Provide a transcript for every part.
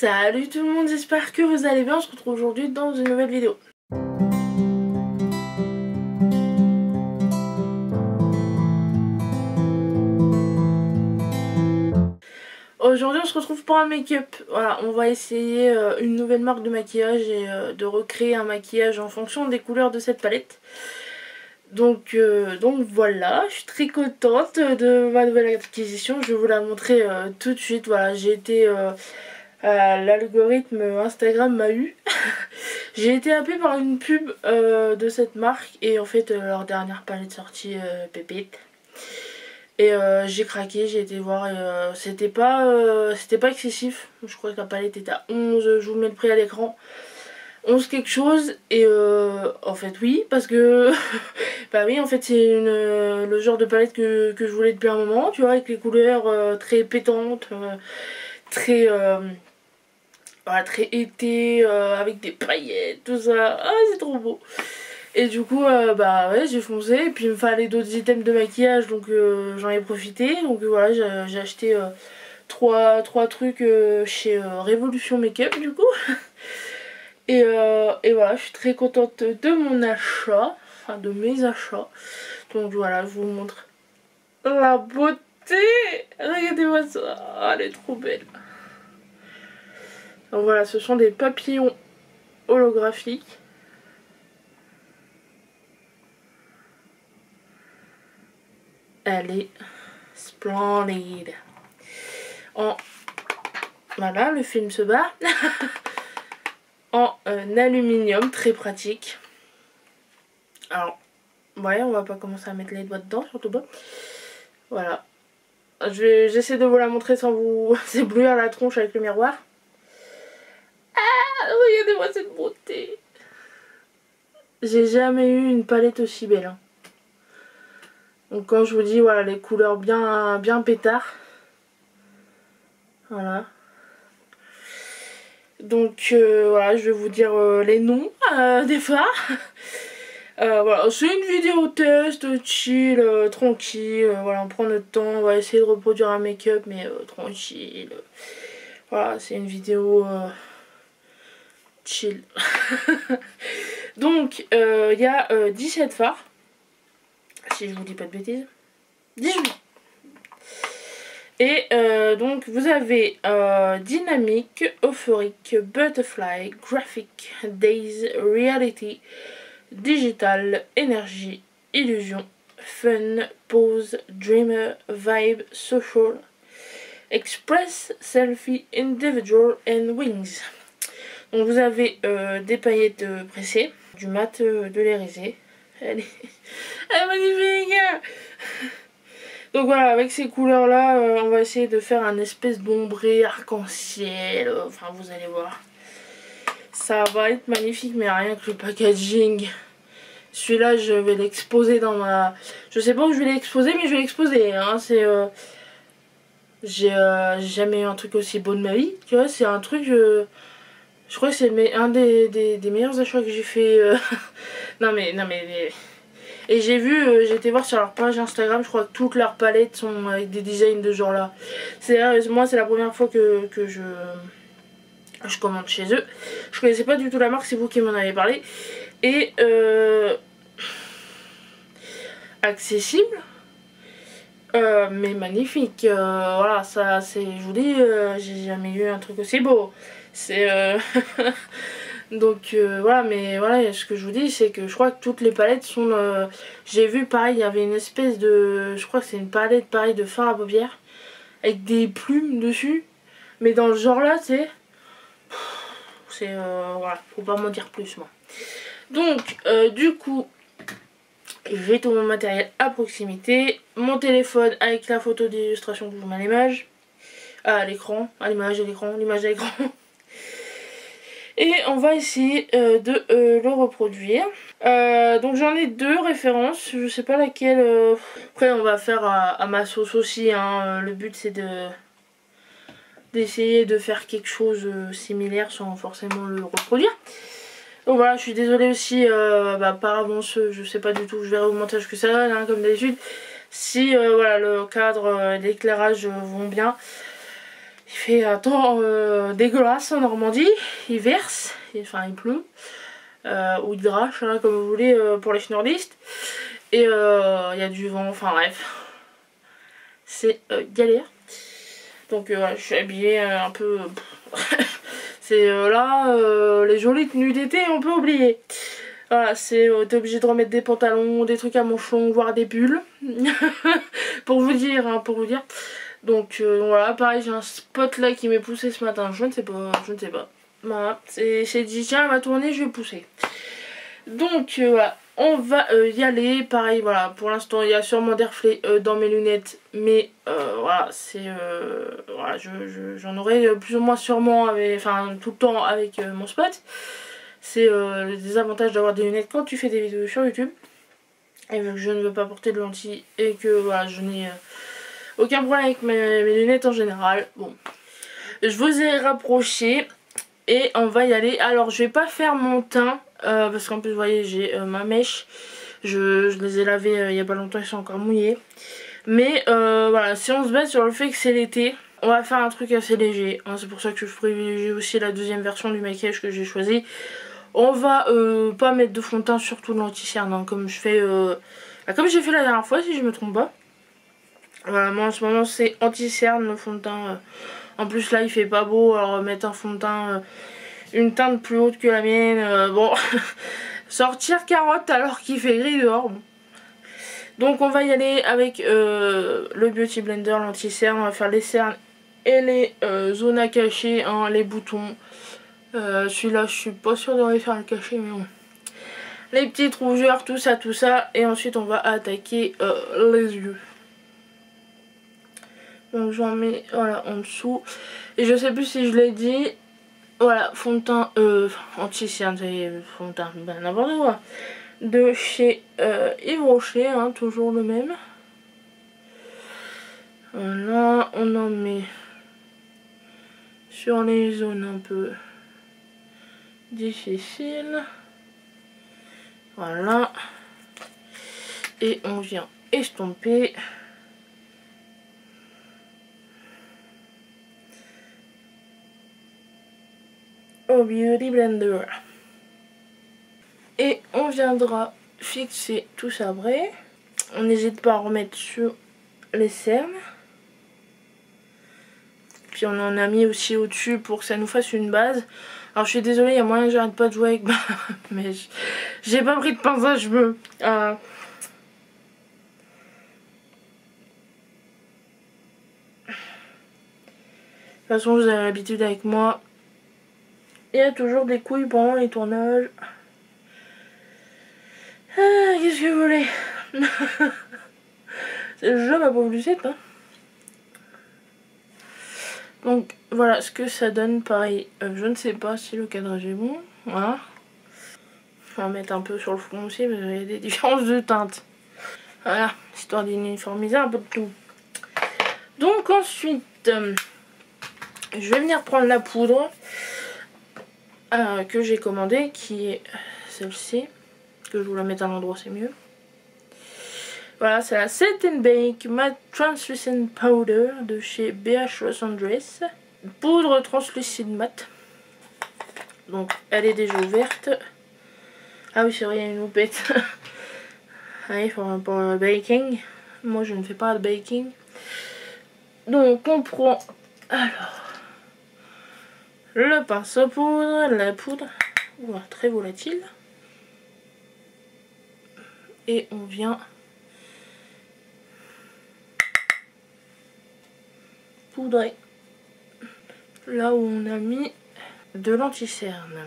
Salut tout le monde, j'espère que vous allez bien, on se retrouve aujourd'hui dans une nouvelle vidéo. Aujourd'hui on se retrouve pour un make-up. Voilà, on va essayer une nouvelle marque de maquillage et de recréer un maquillage en fonction des couleurs de cette palette. Donc voilà, je suis très contente de ma nouvelle acquisition, je vais vous la montrer tout de suite. Voilà, j'ai été... l'algorithme Instagram m'a eu. J'ai été happée par une pub de cette marque et en fait leur dernière palette sortie pépite. Et j'ai craqué, j'ai été voir et c'était pas excessif. Je crois que la palette était à 11, je vous mets le prix à l'écran. 11 quelque chose et en fait oui parce que bah oui en fait c'est le genre de palette que je voulais depuis un moment, tu vois, avec les couleurs très pétantes, très voilà, très été, avec des paillettes, tout ça. Ah, c'est trop beau. Et du coup, bah ouais, j'ai foncé. Et puis il me fallait d'autres items de maquillage, donc j'en ai profité. Donc voilà, j'ai acheté trois trucs chez Révolution Make-up, du coup. Et voilà, je suis très contente de mon achat, enfin de mes achats. Donc voilà, je vous montre la beauté. Regardez-moi ça, ah, elle est trop belle. Donc voilà, ce sont des papillons holographiques. Elle est splendide. Voilà, le film se bat. En aluminium, très pratique. Alors, ouais, on va pas commencer à mettre les doigts dedans, surtout pas. Voilà. J'essaie de vous la montrer sans vous éblouir la tronche avec le miroir. Ah, regardez-moi cette beauté. J'ai jamais eu une palette aussi belle. Hein. Donc quand je vous dis, voilà, les couleurs bien pétard. Voilà. Donc voilà, je vais vous dire les noms des phares. Voilà, c'est une vidéo test, chill, tranquille. Voilà, on prend notre temps, on va essayer de reproduire un make-up, mais tranquille. Voilà, c'est une vidéo chill. Donc, il y a 17 fards. Si je vous dis pas de bêtises. 18. Et donc vous avez Dynamique, Euphorique, Butterfly, Graphic, Days, Reality, Digital, Énergie, Illusion, Fun, Pose, Dreamer, Vibe, Social, Express, Selfie, Individual and Wings. Donc vous avez des paillettes pressées, du mat de l'Érysée. Elle est magnifique. Donc voilà, avec ces couleurs là, on va essayer de faire un espèce d'ombré arc-en-ciel. Enfin, vous allez voir. Ça va être magnifique, mais rien que le packaging. Celui-là, je vais l'exposer dans ma... Je sais pas où je vais l'exposer, mais je vais l'exposer. Hein. C'est... J'ai jamais eu un truc aussi beau de ma vie. Tu vois, c'est un truc... Je crois que c'est un des meilleurs achats que j'ai fait. Non mais... Et j'ai vu, j'ai été voir sur leur page Instagram, je crois que toutes leurs palettes sont avec des designs de ce genre là. Moi c'est la première fois que je commande chez eux. Je connaissais pas du tout la marque, c'est vous qui m'en avez parlé. Et accessible, mais magnifique. Voilà, ça c'est, je vous dis, j'ai jamais eu un truc aussi beau. C'est donc voilà, mais voilà, ce que je vous dis c'est que je crois que toutes les palettes sont j'ai vu pareil, il y avait une espèce de, je crois que c'est une palette pareil de fard à paupières avec des plumes dessus, mais dans le genre là c'est voilà, faut pas m'en dire plus moi. Donc du coup j'ai tout mon matériel à proximité, mon téléphone avec la photo d'illustration que je vous mets à l'image, à l'écran, à l'image à l'écran, l'image à l'écran. Et on va essayer de le reproduire. Donc j'en ai deux références, je sais pas laquelle. Après on va faire à ma sauce aussi. Hein. Le but c'est d'essayer de faire quelque chose similaire sans forcément le reproduire. Donc voilà, je suis désolée aussi par avance, je sais pas du tout, je verrai au montage que ça donne, hein, comme d'habitude. Si voilà, le cadre, l'éclairage vont bien. Il fait un temps dégueulasse en Normandie, il verse, enfin il pleut, ou il drache, hein, comme vous voulez pour les nordistes. Et il y a du vent, enfin bref, c'est galère. Donc voilà, je suis habillée un peu... c'est là, les jolies tenues d'été, on peut oublier. Voilà, c'est t'es obligé de remettre des pantalons, des trucs à manches longues, voire des pulls. Pour vous dire, hein, pour vous dire. Donc voilà, pareil, j'ai un spot là qui m'est poussé ce matin, je ne sais pas, je ne sais pas. Voilà, c'est dit, tiens, elle va tourner, je vais pousser. Donc voilà, on va y aller. Pareil, voilà, pour l'instant, il y a sûrement des reflets dans mes lunettes. Mais voilà, c'est... voilà, j'en aurai plus ou moins sûrement, enfin tout le temps avec mon spot. C'est le désavantage d'avoir des lunettes quand tu fais des vidéos sur YouTube. Et vu que je ne veux pas porter de lentilles et que voilà, je n'ai aucun problème avec mes lunettes en général. Bon, je vous ai rapproché et on va y aller. Alors je vais pas faire mon teint parce qu'en plus vous voyez j'ai ma mèche. Je les ai lavés il y a pas longtemps, ils sont encore mouillés. Mais voilà, si on se base sur le fait que c'est l'été, on va faire un truc assez léger. Hein, c'est pour ça que je privilégie aussi la deuxième version du maquillage que j'ai choisi. On va pas mettre de fond de teint, surtout de l'anti-cerne, hein, comme je fais comme j'ai fait la dernière fois si je me trompe pas. Voilà, moi en ce moment c'est anti-cerne le fond de teint. En plus là il fait pas beau, alors mettre un fond de teint, une teinte plus haute que la mienne, bon, sortir carotte alors qu'il fait gris dehors, bon. Donc on va y aller avec le Beauty Blender, l'anti-cerne, on va faire les cernes et les zones à cacher, hein, les boutons. Celui-là je suis pas sûre de réussir à le cacher mais bon. Les petites rougeurs, tout ça, et ensuite on va attaquer les yeux. Donc j'en mets voilà en dessous. Et je sais plus si je l'ai dit. Voilà, fond de teint anti-cerne, c'est fond de teint, ben, n'importe quoi. De chez Yves Rocher, hein, toujours le même. Voilà, on en met sur les zones un peu difficiles. Voilà. Et on vient estomper. Au Beauty Blender. Et on viendra fixer tout ça après. On n'hésite pas à remettre sur les cernes. Puis on en a mis aussi au-dessus pour que ça nous fasse une base. Alors je suis désolée, il y a moyen que j'arrête pas de jouer avec mais j'ai pas pris de pince à cheveux. De toute façon vous avez l'habitude avec moi. Il y a toujours des couilles pendant les tournages. Ah, qu'est-ce que vous voulez? C'est le jeu ma pauvre Lucette, hein. Donc voilà ce que ça donne, pareil, je ne sais pas si le cadrage est bon, voilà. On va mettre un peu sur le front aussi parce qu'il y a des différences de teinte. Voilà, histoire d'uniformiser un peu de tout. Donc ensuite, je vais venir prendre la poudre que j'ai commandée, qui est celle-ci, que je vous la mette à l'endroit c'est mieux. Voilà, c'est la Set and Bake Matte Translucent Powder de chez BH Los Angeles. Poudre translucide mat. Donc elle est déjà ouverte. Ah oui c'est vrai, il y a une houppette. Allez, pour le baking. Moi je ne fais pas de baking. Donc on prend alors le pinceau poudre, la poudre, voilà, très volatile. Et on vient poudrer là où on a mis de l'anti-cerne.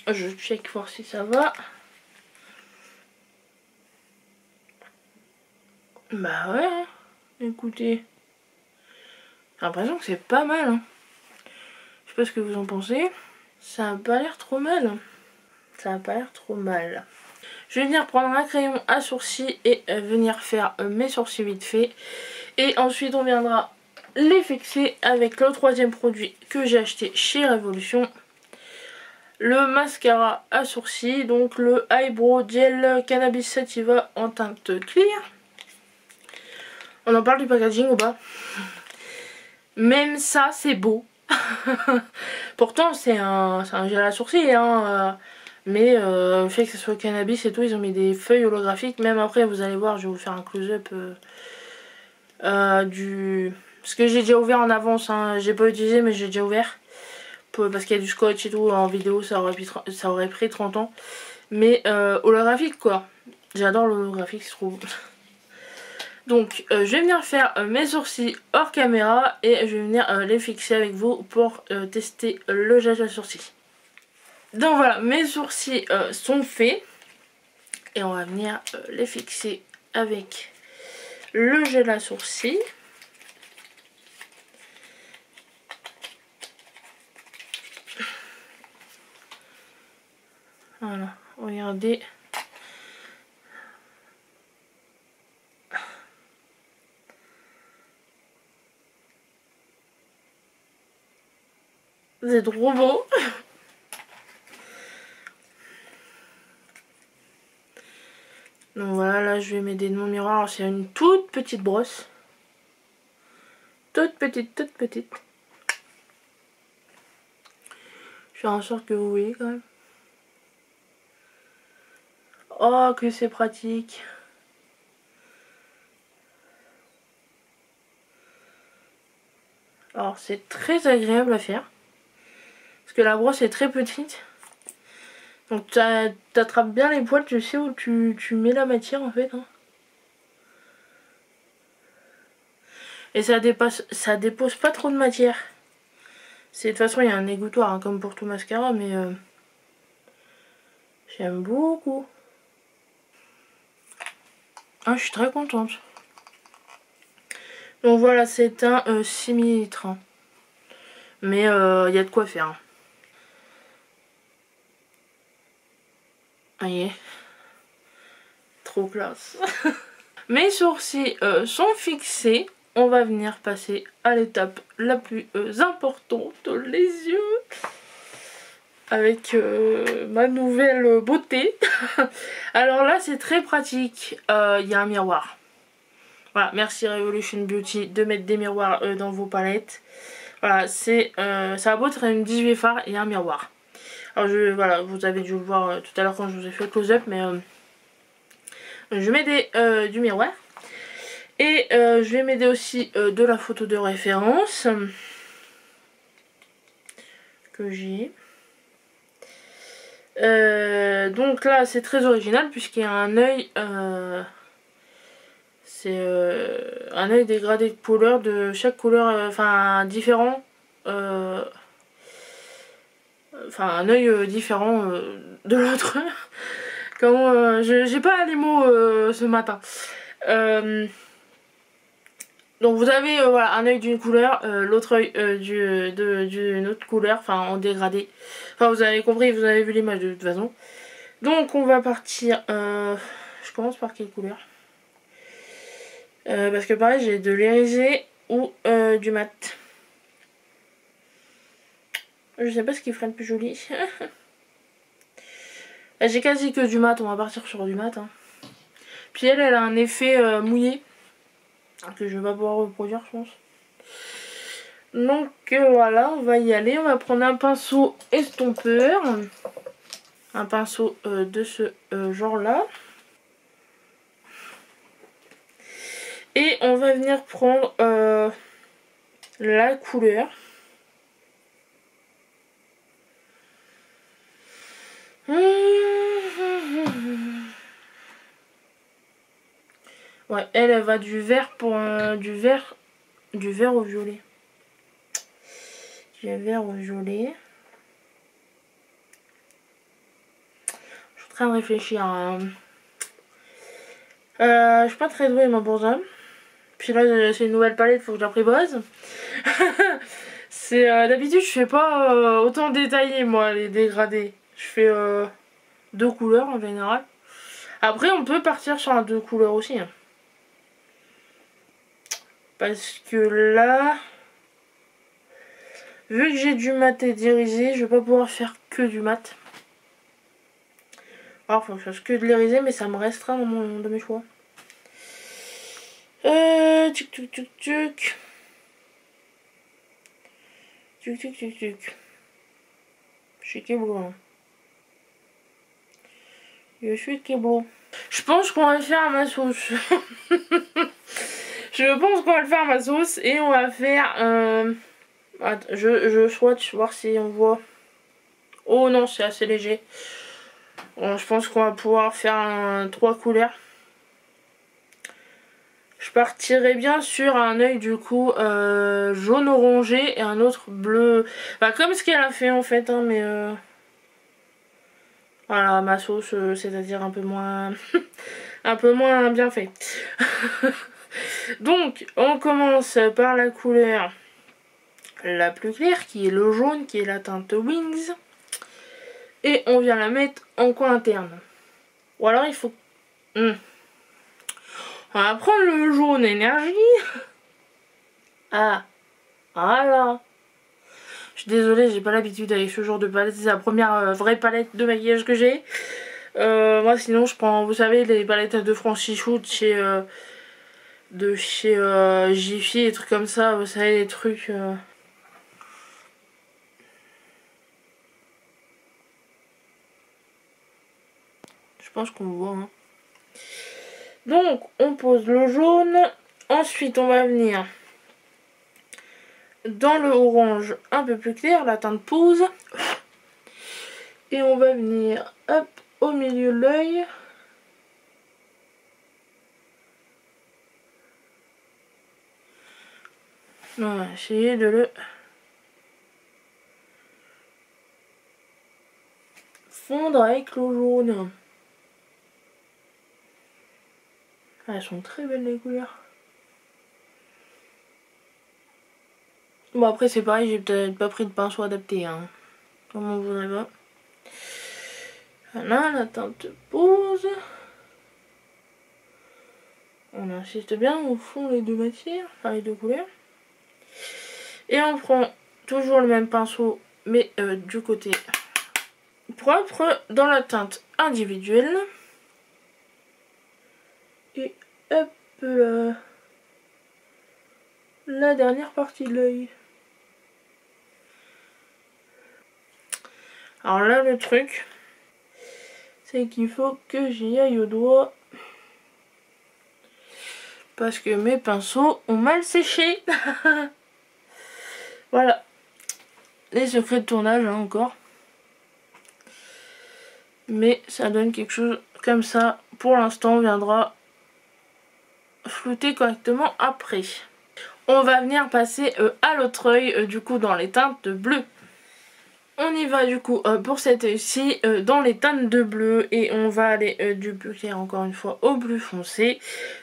Je check voir si ça va. Bah ouais, hein. Écoutez, j'ai l'impression que c'est pas mal, hein. Je sais pas ce que vous en pensez. Ça a pas l'air trop mal. Ça a pas l'air trop mal. Je vais venir prendre un crayon à sourcils et venir faire mes sourcils vite fait. Et ensuite on viendra les fixer avec le troisième produit que j'ai acheté chez Révolution. Le mascara à sourcils, donc le Eyebrow Gel Cannabis Sativa en teinte clear. On en parle du packaging ou pas? Même ça, c'est beau. Pourtant, c'est un gel à sourcils, hein. Mais le fait que ce soit cannabis et tout, ils ont mis des feuilles holographiques. Même après, vous allez voir, je vais vous faire un close-up du... Parce que j'ai déjà ouvert en avance, hein. J'ai pas utilisé, mais j'ai déjà ouvert. Parce qu'il y a du scotch et tout. En vidéo, ça aurait pris 30 ans. Mais holographique, quoi. J'adore l'holographique, je trouve. Donc je vais venir faire mes sourcils hors caméra et je vais venir les fixer avec vous pour tester le gel à sourcils. Donc voilà, mes sourcils sont faits et on va venir les fixer avec le gel à sourcils. Voilà, regardez. C'est trop beau. Donc voilà, là je vais m'aider de mon miroir. C'est une toute petite brosse. Toute petite, toute petite. Je vais faire en sorte que vous voyez quand même. Oh, que c'est pratique. Alors c'est très agréable à faire. Parce que la brosse est très petite. Donc t'attrapes bien les poils, tu sais où tu mets la matière en fait. Hein. Et ça dépose pas trop de matière. De toute façon il y a un égouttoir hein, comme pour tout mascara, mais j'aime beaucoup. Ah, je suis très contente. Donc voilà, c'est un 6 ml. Hein. Mais il y a de quoi faire. Hein. Voyez. Trop classe. Mes sourcils sont fixés. On va venir passer à l'étape la plus importante, les yeux. Avec ma nouvelle beauté. Alors là, c'est très pratique. Il y a un miroir. Voilà, merci Revolution Beauty de mettre des miroirs dans vos palettes. Voilà, ça va beau être une 18 fard et un miroir. Alors voilà, vous avez dû le voir tout à l'heure quand je vous ai fait le close-up, mais je mets du miroir. Et je vais m'aider aussi de la photo de référence que j'ai. Donc là, c'est très original puisqu'il y a un œil. C'est un œil dégradé de couleur, de chaque couleur, enfin différent. Enfin, un œil différent de l'autre. Comment j'ai pas les mots ce matin. Donc vous avez voilà, un œil d'une couleur, l'autre œil d'une autre couleur, enfin en dégradé. Enfin vous avez compris, vous avez vu l'image de toute façon. Donc on va partir, je commence par quelle couleur? Parce que pareil j'ai de l'irisé ou du mat. Je sais pas ce qui ferait le plus joli. J'ai quasi que du mat, on va partir sur du mat. Hein. Puis elle a un effet mouillé. Que je vais pas pouvoir reproduire je pense. Donc voilà, on va y aller. On va prendre un pinceau estompeur. Un pinceau de ce genre là. Et on va venir prendre la couleur. Ouais, elle va du vert pour du vert au violet. Du vert au violet. Je suis en train de réfléchir. Hein. Je suis pas très douée moi pour ça. Puis là c'est une nouvelle palette, faut que j'apprivoise. C'est d'habitude je fais pas autant détaillé moi les dégradés. Je fais 2 couleurs en général. Après on peut partir sur un 2 couleurs aussi. Hein. Parce que là, vu que j'ai du mat et d'irisé, je vais pas pouvoir faire que du mat. Alors, il faut que je fasse que de l'irisé, mais ça me restera dans mes choix. Tuc tuc tuc tuc. Tuc tuc tuc tuc. Je suis Keblo, hein. Je suis Keblo. Je pense qu'on va le faire à ma sauce. Je pense qu'on va le faire à ma sauce et on va faire... Attends, je swatch voir si on voit. Oh non, c'est assez léger. Bon, je pense qu'on va pouvoir faire 3 couleurs. Je partirai bien sur un œil du coup jaune orangé et un autre bleu. Bah, comme ce qu'elle a fait en fait, hein, mais voilà, ma sauce, c'est-à-dire un peu moins un peu moins bien fait. Donc on commence par la couleur la plus claire qui est le jaune, qui est la teinte Wings. Et on vient la mettre en coin interne. Ou alors il faut... On va prendre le jaune énergie. Ah, voilà. Je suis désolée, j'ai pas l'habitude avec ce genre de palette. C'est la première vraie palette de maquillage que j'ai. Moi sinon je prends, vous savez, les palettes de Franchi Shoot de chez Jiffy et trucs comme ça. Vous savez, les trucs... Je pense qu'on voit. Hein. Donc on pose le jaune. Ensuite on va venir dans le orange un peu plus clair, la teinte pose. Et on va venir hop au milieu de l'œil. On va essayer de le fondre avec le jaune. Ah, elles sont très belles les couleurs. Bon après c'est pareil, j'ai peut-être pas pris de pinceau adapté. Hein. Comme on voudrait pas. Voilà, la teinte pose. On insiste bien au fond les deux matières, enfin les deux couleurs. Et on prend toujours le même pinceau, mais du côté propre, dans la teinte individuelle. Et hop là. La dernière partie de l'œil. Alors là le truc, c'est qu'il faut que j'y aille au doigt. Parce que mes pinceaux ont mal séché. Voilà. Les secrets de tournage hein, encore. Mais ça donne quelque chose comme ça. Pour l'instant on viendra flouter correctement après. On va venir passer à l'autre œil du coup dans les teintes de bleu. On y va du coup pour cet œil-ci dans les teintes de bleu et on va aller du plus clair encore une fois au plus foncé.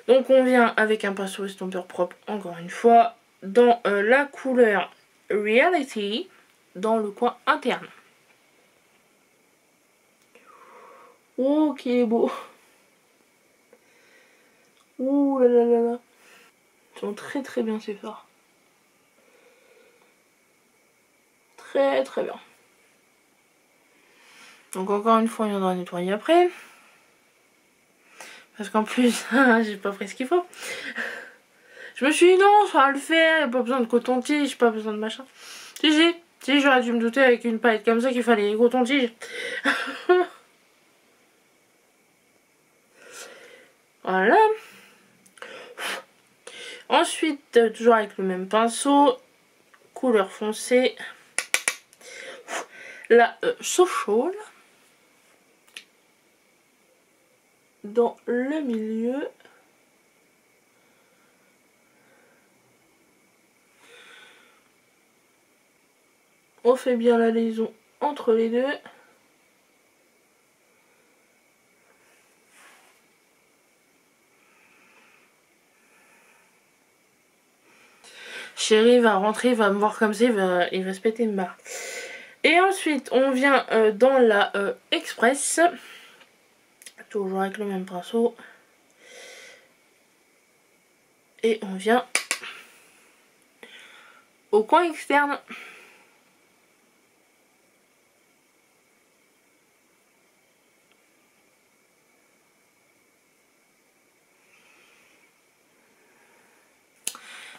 Donc on vient avec un pinceau estompeur propre encore une fois dans la couleur Reality dans le coin interne. Oh qu'il est beau. Ouh là là là là. Ils sont très très bien ces fards. Très très bien. Donc encore une fois, on viendra nettoyer après. Parce qu'en plus, j'ai pas pris ce qu'il faut. Je me suis dit non, ça va le faire, y a pas besoin de coton-tige, pas besoin de machin. Si, j'aurais dû me douter avec une palette comme ça qu'il fallait coton-tige. Voilà. Ensuite, toujours avec le même pinceau, couleur foncée, la Sochaux dans le milieu. On fait bien la liaison entre les deux. Chéri va rentrer, il va me voir comme ça, il va se péter une barre. Et ensuite, on vient dans la Express. Toujours avec le même pinceau. Et on vient au coin externe.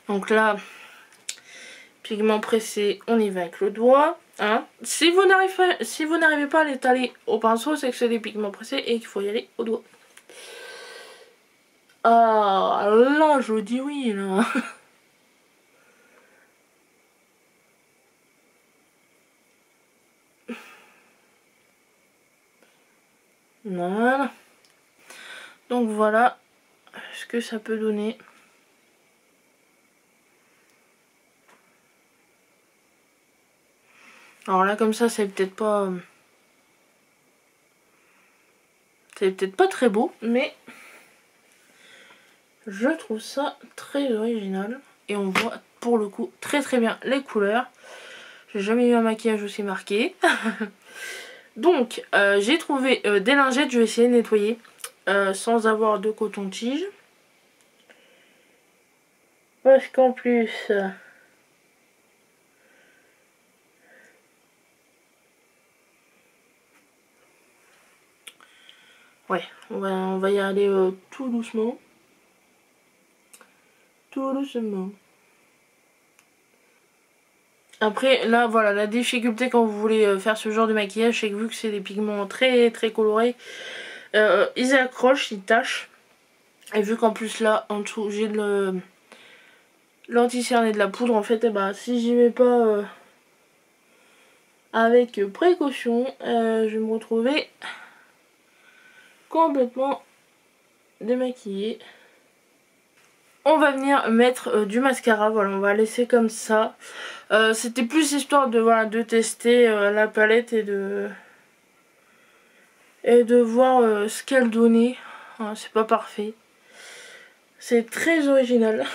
Donc là, pigment pressé, on y va avec le doigt. Hein. Si vous n'arrivez pas à l'étaler au pinceau, c'est que c'est des pigments pressés et qu'il faut y aller au doigt. Ah là, je vous dis oui là. Voilà. Donc voilà ce que ça peut donner. Alors là comme ça c'est peut-être pas... c'est peut-être pas très beau, mais je trouve ça très original. Et on voit pour le coup très très bien les couleurs. J'ai jamais eu un maquillage aussi marqué. Donc j'ai trouvé des lingettes, je vais essayer de nettoyer sans avoir de coton-tige. Parce qu'en plus... ouais, on va y aller tout doucement. Tout doucement. Après, là, voilà, la difficulté quand vous voulez faire ce genre de maquillage, c'est que vu que c'est des pigments très très colorés, ils accrochent, ils tâchent. Et vu qu'en plus là, en dessous, j'ai de l'anti-cerne et de la poudre, en fait, et bah, si j'y vais pas avec précaution, je vais me retrouver complètement démaquillée. On va venir mettre du mascara, voilà, on va laisser comme ça. C'était plus histoire de, voilà, de tester la palette et de voir ce qu'elle donnait. Hein, c'est pas parfait. C'est très original.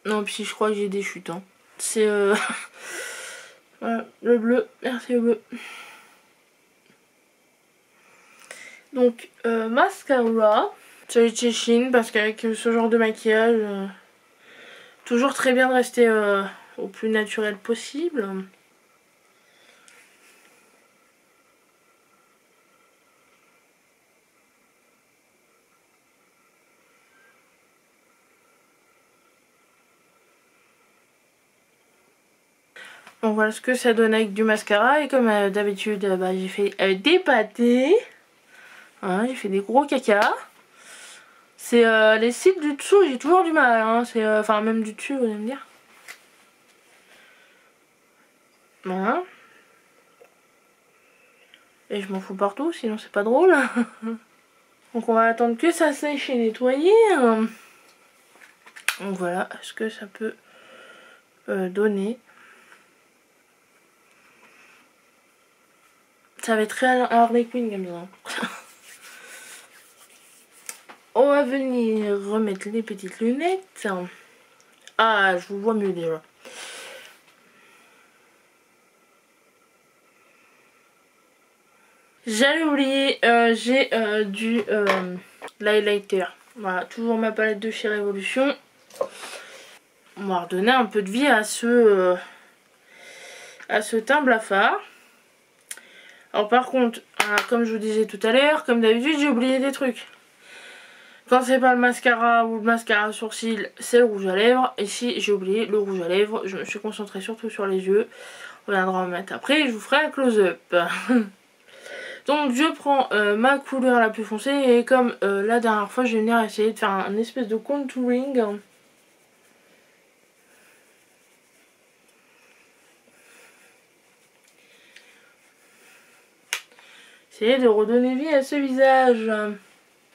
Non, puis je crois que j'ai des chutes. Hein. C'est voilà, le bleu, merci le bleu. Donc, mascara. Celui de chez Shein, parce qu'avec ce genre de maquillage, toujours très bien de rester au plus naturel possible. Donc voilà ce que ça donne avec du mascara. Et comme d'habitude, bah, j'ai fait des pâtés. Hein, j'ai fait des gros caca. C'est les cils du dessous, j'ai toujours du mal. Hein. C'est enfin même du dessus, vous allez me dire. Voilà. Et je m'en fous partout, sinon c'est pas drôle. Donc on va attendre que ça sèche et nettoyer. Donc voilà ce que ça peut donner. Ça va être très Harley Quinn comme ça. On va venir remettre les petites lunettes. Ah, je vous vois mieux déjà. J'allais oublier, j'ai du l'highlighter. Voilà, toujours ma palette de chez Révolution. On va redonner un peu de vie à ce teint blafard. Alors par contre, comme je vous disais tout à l'heure, comme d'habitude, j'ai oublié des trucs. Quand c'est pas le mascara ou le mascara sourcil, c'est le rouge à lèvres. Ici, j'ai oublié le rouge à lèvres. Je me suis concentrée surtout sur les yeux. On viendra en mettre après et je vous ferai un close-up. Donc je prends ma couleur la plus foncée et comme la dernière fois, je vais venir essayer de faire un espèce de contouring. Essayer de redonner vie à ce visage.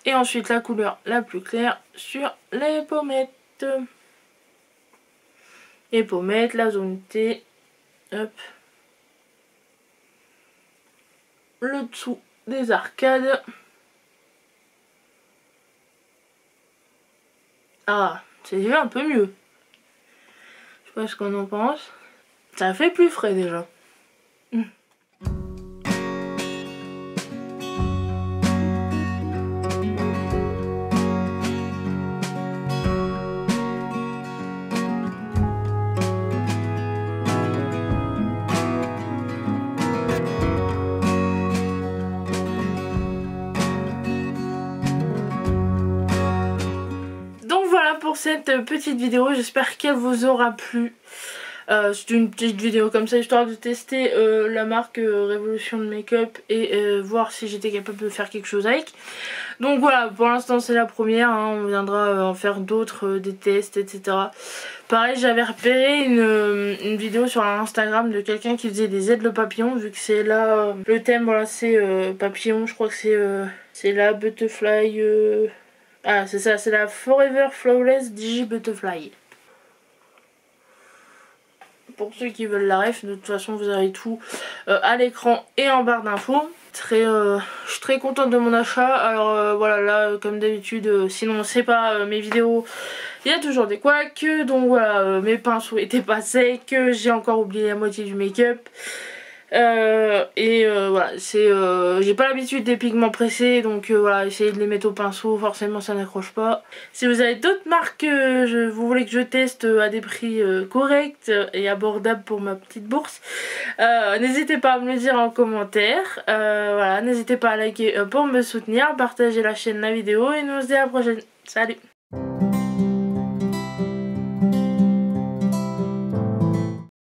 Et ensuite la couleur la plus claire sur les pommettes. Les pommettes, la zone T. Hop. Le dessous des arcades. Ah, c'est déjà un peu mieux. Je sais pas ce qu'on en pense. Ça fait plus frais déjà. cette petite vidéo, j'espère qu'elle vous aura plu. C'est une petite vidéo comme ça histoire de tester la marque Révolution de Make-up et voir si j'étais capable de faire quelque chose avec. Donc voilà, pour l'instant c'est la première, hein, on viendra en faire d'autres, des tests, etc. Pareil, j'avais repéré une vidéo sur Instagram de quelqu'un qui faisait des aides le papillon, vu que c'est là le thème, voilà, c'est papillon, je crois que c'est la Butterfly, ah c'est ça, c'est la Forever Flawless Digi Butterfly. Pour ceux qui veulent la ref, de toute façon vous avez tout à l'écran et en barre d'infos. Je suis très contente de mon achat. Alors voilà, là comme d'habitude, sinon c'est pas mes vidéos, il y a toujours des couacs. Donc voilà, mes pinceaux étaient pas secs, j'ai encore oublié la moitié du make-up. Voilà, j'ai pas l'habitude des pigments pressés, donc voilà, essayez de les mettre au pinceau, forcément ça n'accroche pas. Si vous avez d'autres marques que vous voulez que je teste à des prix corrects et abordables pour ma petite bourse, n'hésitez pas à me le dire en commentaire. Voilà, n'hésitez pas à liker pour me soutenir, partager la chaîne, la vidéo, et nous on se dit à la prochaine. Salut!